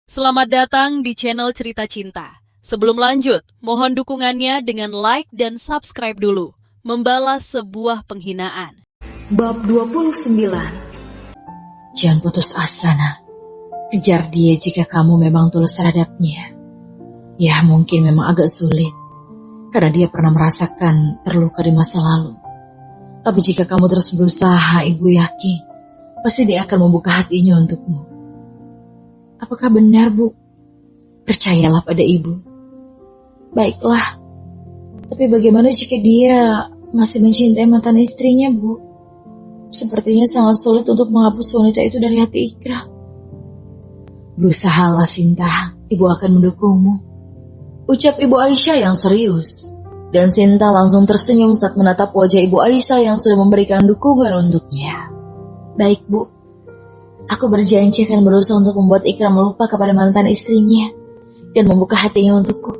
Selamat datang di channel Cerita Cinta. Sebelum lanjut, mohon dukungannya dengan like dan subscribe dulu. Membalas sebuah penghinaan. Bab 29. Jangan putus asa, nak. Kejar dia jika kamu memang tulus terhadapnya. Ya, mungkin memang agak sulit, karena dia pernah merasakan terluka di masa lalu. Tapi jika kamu terus berusaha, ibu yakin pasti dia akan membuka hatinya untukmu. Apakah benar, Bu? Percayalah pada ibu. Baiklah. Tapi bagaimana jika dia masih mencintai mantan istrinya, Bu? Sepertinya sangat sulit untuk menghapus wanita itu dari hati Ikra. Berusahalah, Sinta. Ibu akan mendukungmu, ucap Ibu Aisyah yang serius. Dan Sinta langsung tersenyum saat menatap wajah Ibu Aisyah yang sudah memberikan dukungan untuknya. Baik, Bu. Aku berjanji akan berusaha untuk membuat Ikram melupa kepada mantan istrinya dan membuka hatinya untukku.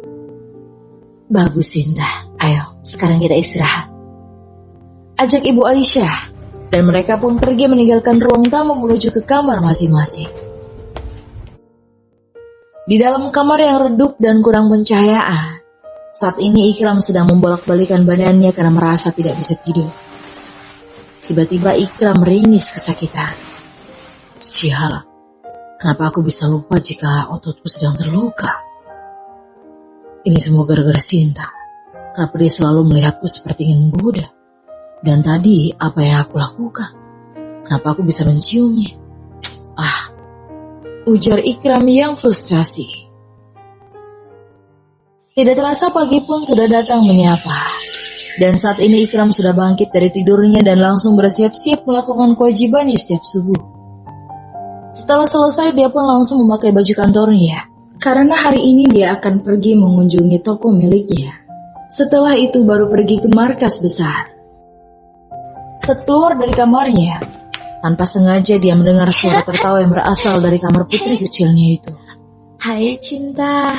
Bagus, Sinta. Ayo, sekarang kita istirahat, ajak Ibu Aisyah. Dan mereka pun pergi meninggalkan ruang tamu menuju ke kamar masing-masing. Di dalam kamar yang redup dan kurang pencahayaan, saat ini Ikram sedang membolak-balikan badannya karena merasa tidak bisa tidur. Tiba-tiba Ikram meringis kesakitan. Sial, kenapa aku bisa lupa jika ototku sedang terluka? Ini semua gara-gara Sinta. Kenapa dia selalu melihatku seperti ingin menggoda? Dan tadi apa yang aku lakukan? Kenapa aku bisa menciumnya? Ujar Ikram yang frustrasi. Tidak terasa pagi pun sudah datang menyapa. Dan saat ini Ikram sudah bangkit dari tidurnya dan langsung bersiap-siap melakukan kewajibannya setiap subuh. Setelah selesai, dia pun langsung memakai baju kantornya, karena hari ini dia akan pergi mengunjungi toko miliknya. Setelah itu baru pergi ke markas besar. Saat keluar dari kamarnya, tanpa sengaja dia mendengar suara tertawa yang berasal dari kamar putri kecilnya itu. Hai Cinta.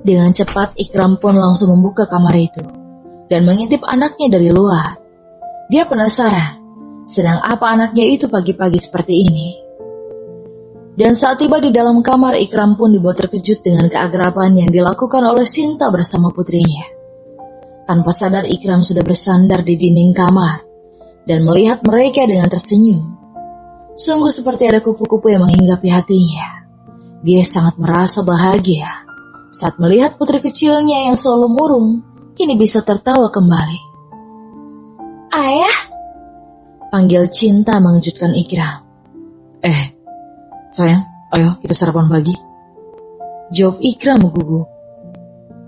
Dengan cepat Ikram pun langsung membuka kamar itu dan mengintip anaknya dari luar. Dia penasaran, sedang apa anaknya itu pagi-pagi seperti ini. Dan saat tiba di dalam kamar, Ikram pun dibuat terkejut dengan keagraban yang dilakukan oleh Sinta bersama putrinya. Tanpa sadar Ikram sudah bersandar di dinding kamar dan melihat mereka dengan tersenyum. Sungguh seperti ada kupu-kupu yang menghinggapi hatinya. Dia sangat merasa bahagia saat melihat putri kecilnya yang selalu murung kini bisa tertawa kembali. Ayah, panggil Cinta mengejutkan Ikram. Sayang, ayo kita sarapan pagi, jawab Ikram menggugup.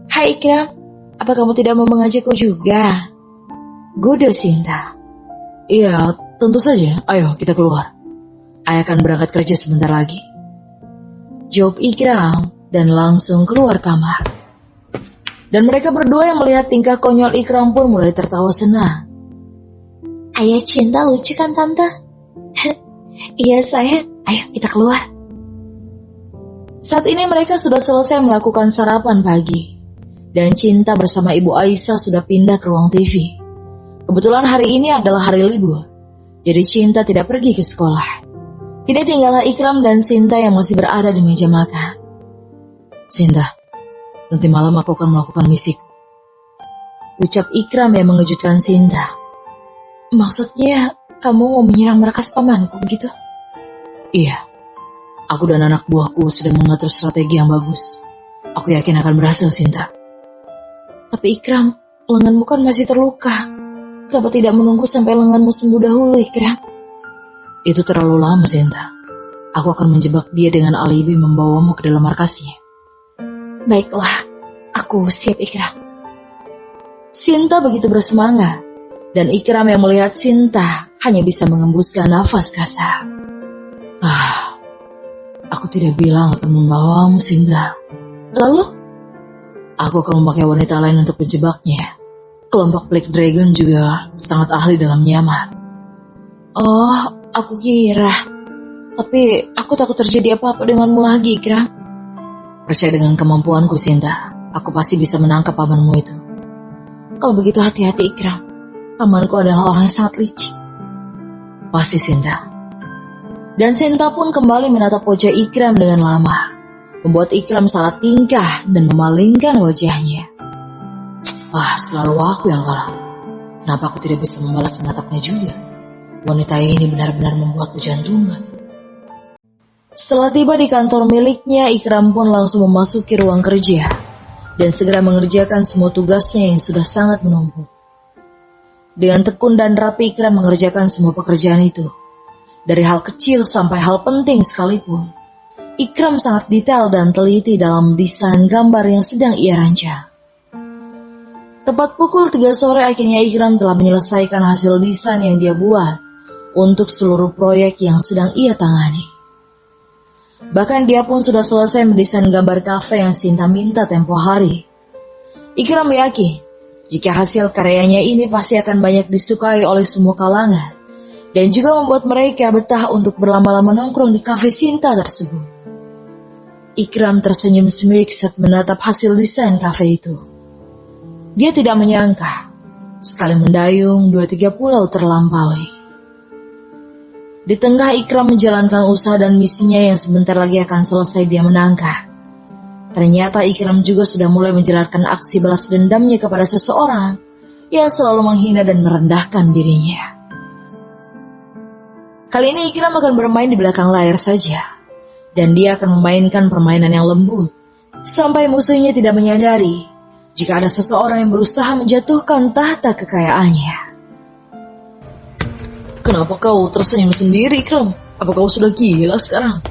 Hai Ikram, apa kamu tidak mau mengajakku juga? Goda Sinta. Iya, tentu saja, ayo kita keluar. Ayah akan berangkat kerja sebentar lagi, jawab Ikram dan langsung keluar kamar. Dan mereka berdua yang melihat tingkah konyol Ikram pun mulai tertawa senang. Ayah Cinta lucu kan Tante? Iya sayang, ayo kita keluar. Saat ini mereka sudah selesai melakukan sarapan pagi. Dan Cinta bersama Ibu Aisyah sudah pindah ke ruang TV. Kebetulan hari ini adalah hari libur, jadi Cinta tidak pergi ke sekolah. Tidak tinggallah Ikram dan Sinta yang masih berada di meja makan. Sinta, nanti malam aku akan melakukan misiku, ucap Ikram yang mengejutkan Sinta. Maksudnya kamu mau menyerang markas pamanku begitu? Iya, aku dan anak buahku sudah mengatur strategi yang bagus. Aku yakin akan berhasil, Sinta. Tapi Ikram, lenganmu kan masih terluka. Kenapa tidak menunggu sampai lenganmu sembuh dahulu, Ikram? Itu terlalu lama, Sinta. Aku akan menjebak dia dengan alibi membawamu ke dalam markasnya. Baiklah, aku siap, Ikram. Sinta begitu bersemangat. Dan Ikram yang melihat Sinta hanya bisa mengembuskan nafas kasar. Aku tidak bilang akan membawamu, Sinta. Lalu? Aku akan memakai wanita lain untuk menjebaknya. Kelompok Black Dragon juga sangat ahli dalam nyamar. Oh, aku kira. Tapi aku takut terjadi apa-apa denganmu lagi, Ikram. Percaya dengan kemampuanku, Sinta. Aku pasti bisa menangkap pamanmu itu. Kalau begitu hati-hati, Ikram. Pamanku adalah orang yang sangat licik. Pasti, Sinta. Dan Sinta pun kembali menatap wajah Ikram dengan lama, membuat Ikram salah tingkah dan memalingkan wajahnya. Selalu aku yang kalah. Kenapa aku tidak bisa membalas menatapnya juga? Wanita ini benar-benar membuatku jantungan. Setelah tiba di kantor miliknya, Ikram pun langsung memasuki ruang kerja dan segera mengerjakan semua tugasnya yang sudah sangat menumpuk. Dengan tekun dan rapi, Ikram mengerjakan semua pekerjaan itu. Dari hal kecil sampai hal penting sekalipun, Ikram sangat detail dan teliti dalam desain gambar yang sedang ia rancang. Tepat pukul 3 sore akhirnya Ikram telah menyelesaikan hasil desain yang dia buat untuk seluruh proyek yang sedang ia tangani. Bahkan dia pun sudah selesai mendesain gambar kafe yang Sinta minta tempo hari. Ikram yakin jika hasil karyanya ini pasti akan banyak disukai oleh semua kalangan dan juga membuat mereka betah untuk berlama-lama nongkrong di kafe Sinta tersebut. Ikram tersenyum semirik saat menatap hasil desain kafe itu. Dia tidak menyangka, sekali mendayung 2-3 pulau terlampaui. Di tengah Ikram menjalankan usaha dan misinya yang sebentar lagi akan selesai dia menangkap, ternyata Ikram juga sudah mulai menjalankan aksi balas dendamnya kepada seseorang yang selalu menghina dan merendahkan dirinya. Kali ini Ikram akan bermain di belakang layar saja, dan dia akan memainkan permainan yang lembut, sampai musuhnya tidak menyadari jika ada seseorang yang berusaha menjatuhkan tahta kekayaannya. Kenapa kau tersenyum sendiri, Ikram? Apa kau sudah gila sekarang?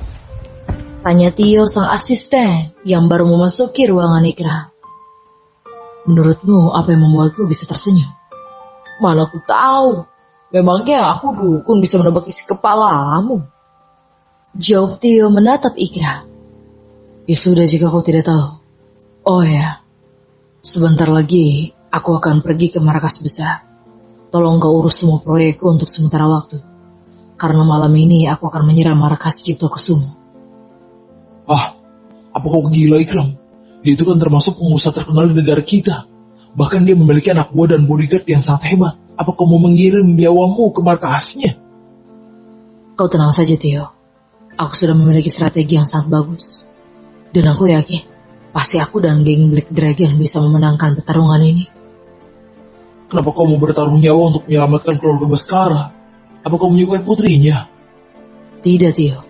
Tanya Tio, sang asisten yang baru memasuki ruangan Ikram. Menurutmu apa yang membuatku bisa tersenyum? Mana aku tahu. Memangnya aku dukun bisa menebak isi kepalamu? Jawab Tio menatap Ikram. Ya sudah jika kau tidak tahu. Oh ya, sebentar lagi aku akan pergi ke markas besar. Tolong kau urus semua proyekku untuk sementara waktu. Karena malam ini aku akan menyerang markas Cipto Kusumo. Apa kau gila, Ikram? Dia itu kan termasuk pengusaha terkenal di negara kita. Bahkan dia memiliki anak buah dan bodyguard yang sangat hebat. Apa kau mau mengirim biawamu ke markasnya? Kau tenang saja, Tio. Aku sudah memiliki strategi yang sangat bagus. Dan aku yakin, pasti aku dan geng Black Dragon bisa memenangkan pertarungan ini. Kenapa kau mau bertaruh nyawa untuk menyelamatkan keluarga Baskara? Apa kau menyukai putrinya? Tidak, Tio.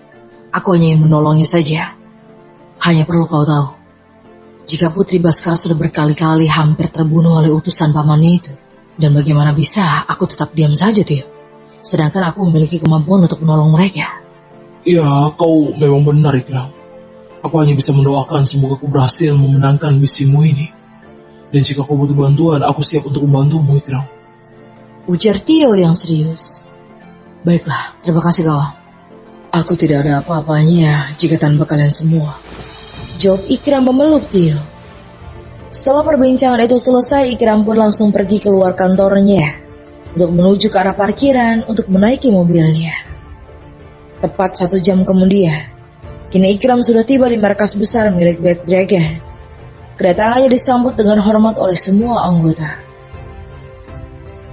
Aku hanya ingin menolongnya saja. Hanya perlu kau tahu, jika Putri Baskara sudah berkali-kali hampir terbunuh oleh utusan pamannya itu, dan bagaimana bisa aku tetap diam saja, Tio? Sedangkan aku memiliki kemampuan untuk menolong mereka. Ya, kau memang benar, Ikram. Aku hanya bisa mendoakan semoga kau berhasil memenangkan misimu ini. Dan jika kau butuh bantuan, aku siap untuk membantumu, Ikram. Ujar Tio yang serius. Baiklah, terima kasih kawan. Aku tidak ada apa-apanya jika tanpa kalian semua. Jawab Ikram memeluk Tio. Setelah perbincangan itu selesai, Ikram pun langsung pergi keluar kantornya untuk menuju ke arah parkiran untuk menaiki mobilnya. Tepat 1 jam kemudian, kini Ikram sudah tiba di markas besar milik Black Dragon. Kedatangannya disambut dengan hormat oleh semua anggota.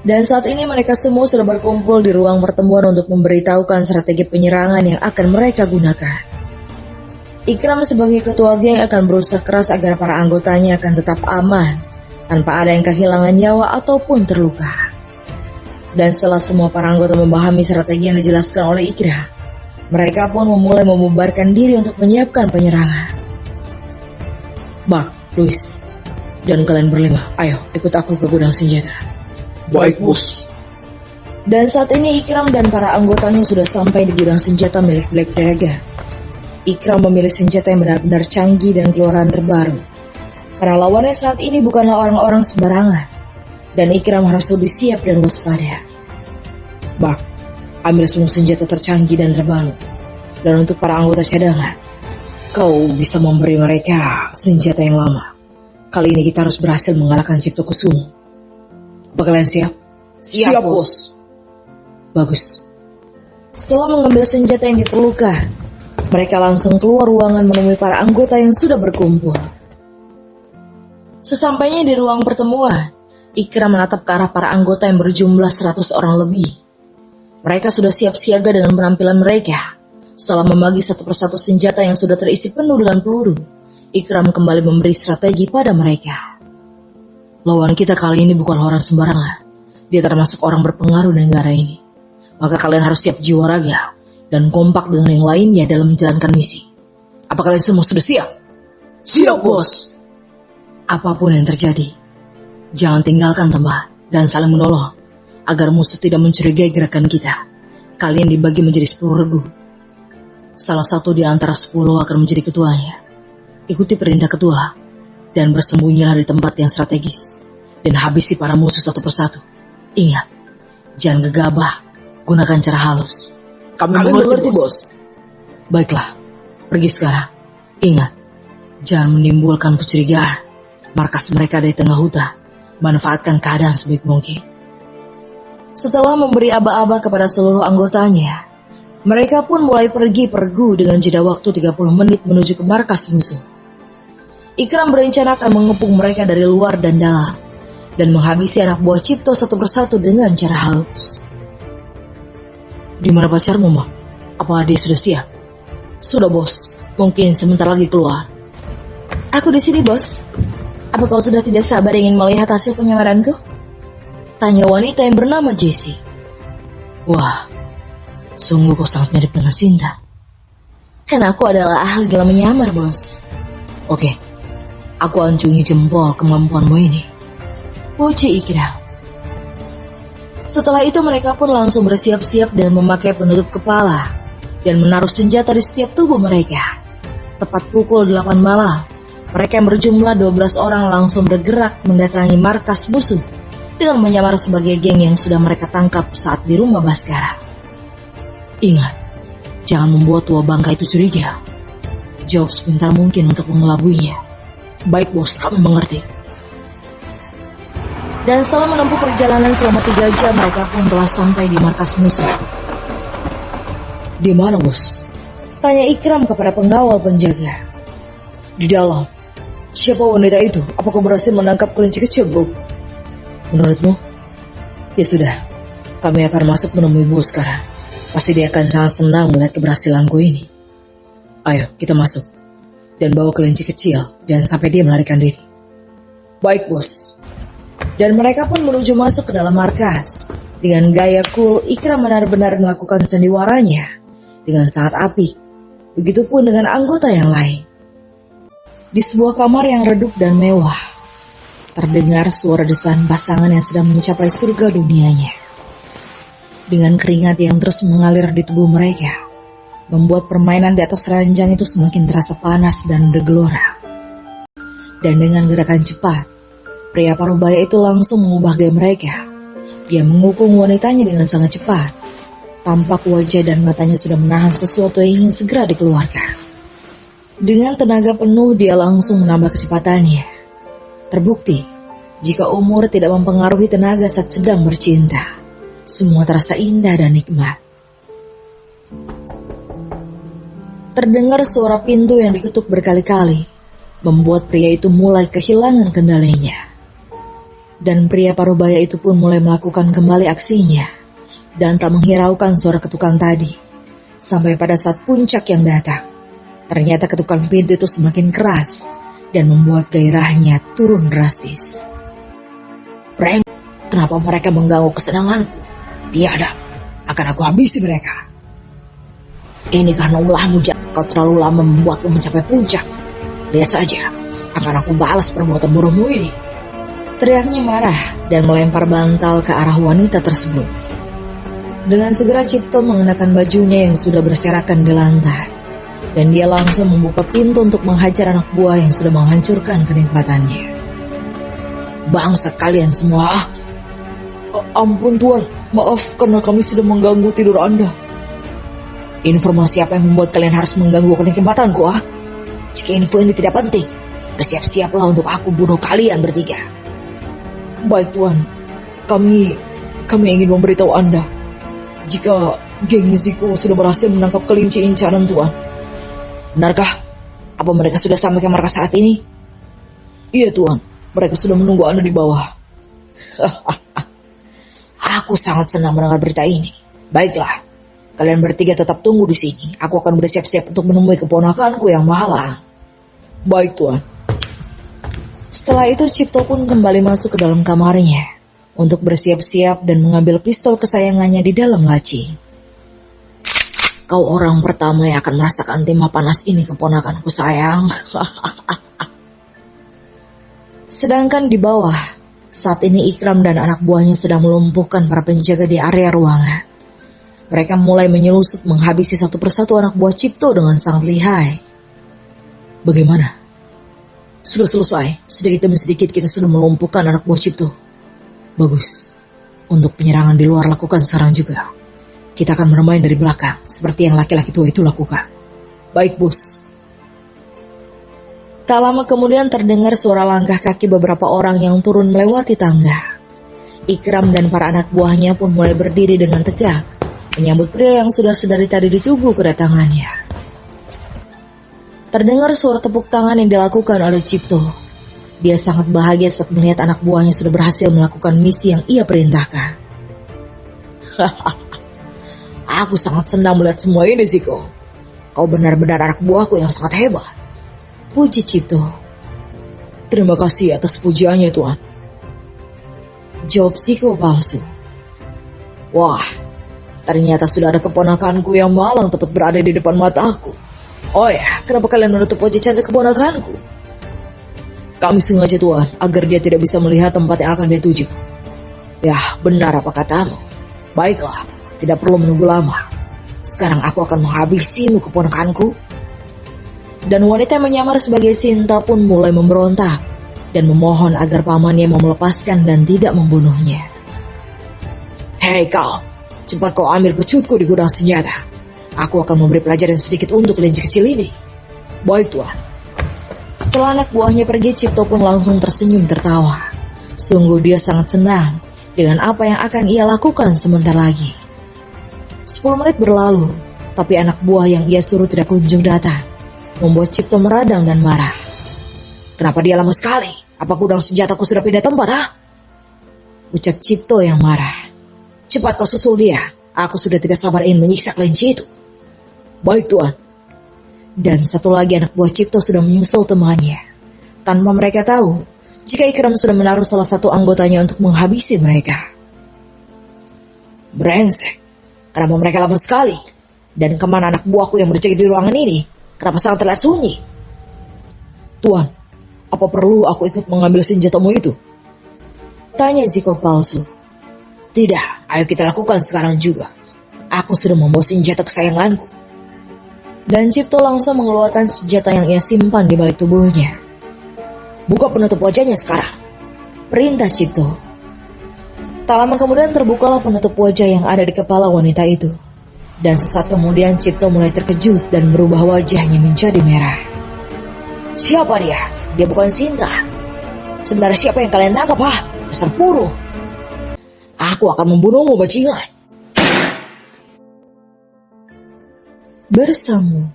Dan saat ini mereka semua sudah berkumpul di ruang pertemuan untuk memberitahukan strategi penyerangan yang akan mereka gunakan. Ikram sebagai ketua geng akan berusaha keras agar para anggotanya akan tetap aman, tanpa ada yang kehilangan nyawa ataupun terluka. Dan setelah semua para anggota memahami strategi yang dijelaskan oleh Ikram, mereka pun memulai membubarkan diri untuk menyiapkan penyerangan. Mark, Louis, dan kalian berlima, ayo ikut aku ke gudang senjata. Baik, bos. Dan saat ini Ikram dan para anggotanya sudah sampai di gudang senjata milik Black Dragon. Ikram memilih senjata yang benar-benar canggih dan keluaran terbaru. Para lawannya saat ini bukanlah orang-orang sembarangan, dan Ikram harus lebih siap dan waspada. Mark, ambil semua senjata tercanggih dan terbaru. Dan untuk para anggota cadangan, kau bisa memberi mereka senjata yang lama. Kali ini kita harus berhasil mengalahkan Cipto Kusumo. Apa kalian siap? Siap, bos. Bagus. Setelah mengambil senjata yang diperlukan, mereka langsung keluar ruangan menemui para anggota yang sudah berkumpul. Sesampainya di ruang pertemuan, Ikram menatap ke arah para anggota yang berjumlah 100 orang lebih. Mereka sudah siap siaga dengan penampilan mereka, Setelah membagi satu persatu senjata yang sudah terisi penuh dengan peluru, Ikram kembali memberi strategi pada mereka. Lawan kita kali ini bukan orang sembarangan. Dia termasuk orang berpengaruh di negara ini. Maka kalian harus siap jiwa raga dan kompak dengan yang lainnya dalam menjalankan misi. Apa kalian semua sudah siap? Siap, bos. Apapun yang terjadi, jangan tinggalkan tempat dan saling menolong agar musuh tidak mencurigai gerakan kita. Kalian dibagi menjadi 10 regu. Salah satu di antara 10 akan menjadi ketuanya. Ikuti perintah ketua dan bersembunyilah di tempat yang strategis dan habisi para musuh satu persatu. Ingat, jangan gegabah, gunakan cara halus. Kami Mengerti, bos. Baiklah, pergi sekarang. Ingat, jangan menimbulkan kecurigaan. Markas mereka di tengah hutan. Manfaatkan keadaan sebaik mungkin. Setelah memberi aba-aba kepada seluruh anggotanya, mereka pun mulai pergi pergu dengan jeda waktu 30 menit menuju ke markas musuh. Ikram berencana akan mengepung mereka dari luar dan dalam, dan menghabisi anak buah Cipto satu persatu dengan cara halus. Di mana pacarmu, Mak? Apa dia sudah siap? Sudah, bos. Mungkin sebentar lagi keluar. Aku di sini, bos. Apa kau sudah tidak sabar ingin melihat hasil penyamaranku? Tanya wanita yang bernama Jessie. Wah, sungguh kau sangat mirip dengan Sinta. Kan aku adalah ahli dalam menyamar, bos. Oke, aku anjungi jempol kemampuanmu ini. Puji Ikram. Setelah itu mereka pun langsung bersiap-siap dan memakai penutup kepala dan menaruh senjata di setiap tubuh mereka. Tepat pukul 8 malam, mereka yang berjumlah 12 orang langsung bergerak mendatangi markas musuh dengan menyamar sebagai geng yang sudah mereka tangkap saat di rumah Baskara. Ingat, jangan membuat tua bangka itu curiga. Jawab sepintar mungkin untuk mengelabuinya. Baik, bos, kami mengerti. Dan setelah menempuh perjalanan selama 3 jam, mereka pun telah sampai di markas musuh. Di mana, bos? Tanya Ikram kepada pengawal penjaga. Di dalam. Siapa wanita itu? Apakah berhasil menangkap kelinci kecil, bro? Menurutmu? Ya sudah, kami akan masuk menemui bos sekarang. Pasti dia akan sangat senang melihat keberhasilanku ini. Ayo, kita masuk. Dan bawa kelinci kecil, jangan sampai dia melarikan diri. Baik, bos. Dan mereka pun menuju masuk ke dalam markas. Dengan gaya cool, Ikram benar-benar melakukan sandiwaranya dengan sangat apik. Begitupun dengan anggota yang lain. Di sebuah kamar yang redup dan mewah, terdengar suara desahan pasangan yang sedang mencapai surga dunianya. Dengan keringat yang terus mengalir di tubuh mereka, membuat permainan di atas ranjang itu semakin terasa panas dan bergelora. Dan dengan gerakan cepat, pria parubaya itu langsung mengubah gaya mereka. Dia mengukung wanitanya dengan sangat cepat. Tampak wajah dan matanya sudah menahan sesuatu yang ingin segera dikeluarkan. Dengan tenaga penuh dia langsung menambah kecepatannya. Terbukti, jika umur tidak mempengaruhi tenaga saat sedang bercinta, semua terasa indah dan nikmat. Terdengar suara pintu yang diketuk berkali-kali, membuat pria itu mulai kehilangan kendalinya. Dan pria parubaya itu pun mulai melakukan kembali aksinya, dan tak menghiraukan suara ketukan tadi. Sampai pada saat puncak yang datang, ternyata ketukan pintu itu semakin keras, dan membuat gairahnya turun drastis. Breng, kenapa mereka mengganggu kesenanganku? Biadab, akan aku habisi mereka. Ini karena ulahmu, kau terlalu lama membuatku mencapai puncak. Lihat saja, akan aku balas perbuatan bodohmu ini. Teriaknya marah dan melempar bantal ke arah wanita tersebut. Dengan segera Cipto mengenakan bajunya yang sudah berserakan di lantai. Dan dia langsung membuka pintu untuk menghajar anak buah yang sudah menghancurkan kenikmatannya. Bangsat kalian semua. Ampun tuan, maaf karena kami sudah mengganggu tidur Anda. Informasi apa yang membuat kalian harus mengganggu kenikmatanku? Jika info ini tidak penting, bersiap-siaplah untuk aku bunuh kalian bertiga. Baik tuan, kami ingin memberitahu Anda jika geng Ziko sudah berhasil menangkap kelinci incaran tuan. Benarkah? Apa mereka sudah sampai ke markas saat ini? Iya tuan, mereka sudah menunggu Anda di bawah. Aku sangat senang mendengar berita ini. Baiklah, Kalian bertiga tetap tunggu di sini. Aku akan bersiap-siap untuk menemui keponakanku yang malang. Baik, Tuan. Setelah itu Cipto pun kembali masuk ke dalam kamarnya untuk bersiap-siap dan mengambil pistol kesayangannya di dalam laci. Kau orang pertama yang akan merasakan timah panas ini, keponakanku sayang. Sedangkan di bawah, saat ini Ikram dan anak buahnya sedang melumpuhkan para penjaga di area ruangan. Mereka mulai menyelusup menghabisi satu persatu anak buah Cipto dengan sangat lihai. Bagaimana? Sudah selesai. Sedikit demi sedikit kita sudah melumpuhkan anak buah Cipto. Bagus. Untuk penyerangan di luar lakukan sekarang juga. Kita akan bermain dari belakang, seperti yang laki-laki tua itu lakukan. Baik, bos. Tak lama kemudian terdengar suara langkah kaki beberapa orang yang turun melewati tangga. Ikram dan para anak buahnya pun mulai berdiri dengan tegak, menyambut pria yang sudah sedari tadi ditunggu kedatangannya. Terdengar suara tepuk tangan yang dilakukan oleh Cipto. Dia sangat bahagia saat melihat anak buahnya sudah berhasil melakukan misi yang ia perintahkan. Aku sangat senang melihat semua ini, Ziko. Kau benar-benar anak buahku yang sangat hebat. Puji Cipto. Terima kasih atas pujiannya, Tuan. Jawab Ziko palsu. Wah, ternyata sudah ada keponakanku yang malang tepat berada di depan mataku. Oh ya, kenapa kalian menutup wajah cantik keponakanku? Kami sengaja, Tuan, agar dia tidak bisa melihat tempat yang akan dia tuju. Ya, benar apa katamu. Baiklah, tidak perlu menunggu lama. Sekarang aku akan menghabisimu, keponakanku. Dan wanita yang menyamar sebagai Sinta pun mulai memberontak dan memohon agar pamannya mau melepaskan dan tidak membunuhnya. Hei kau, cepat kau ambil pecutku di gudang senjata. Aku akan memberi pelajaran sedikit untuk kelinci kecil ini. Baik, Tuan. Setelah anak buahnya pergi, Cipto pun langsung tersenyum tertawa. Sungguh dia sangat senang dengan apa yang akan ia lakukan sebentar lagi. 10 menit berlalu, tapi anak buah yang ia suruh tidak kunjung datang, membuat Cipto meradang dan marah. Kenapa dia lama sekali? Apa gudang senjataku sudah pindah tempat, ha? Ucap Cipto yang marah. Cepat kau susul dia. Aku sudah tidak sabar ingin menyiksa kelinci itu. Baik, Tuan. Dan satu lagi anak buah Cipto sudah menyusul temannya. Tanpa mereka tahu, jika Ikram sudah menaruh salah satu anggotanya untuk menghabisi mereka. Brengsek. Kenapa mereka lama sekali? Dan kemana anak buahku yang berjaga di ruangan ini? Kenapa sangat terlihat sunyi? Tuan, apa perlu aku ikut mengambil senjatamu itu? Tanya Ziko palsu. Tidak, ayo kita lakukan sekarang juga. Aku sudah membawa senjata kesayanganku. Dan Cipto langsung mengeluarkan senjata yang ia simpan di balik tubuhnya. Buka penutup wajahnya sekarang. Perintah Cipto. Tak lama kemudian terbukalah penutup wajah yang ada di kepala wanita itu. Dan sesaat kemudian Cipto mulai terkejut dan berubah wajahnya menjadi merah. Siapa dia? Dia bukan Sinta. Sebenarnya siapa yang kalian tangkap, ha? Dasar puru. Aku akan membunuhmu, bajingan. Bersamu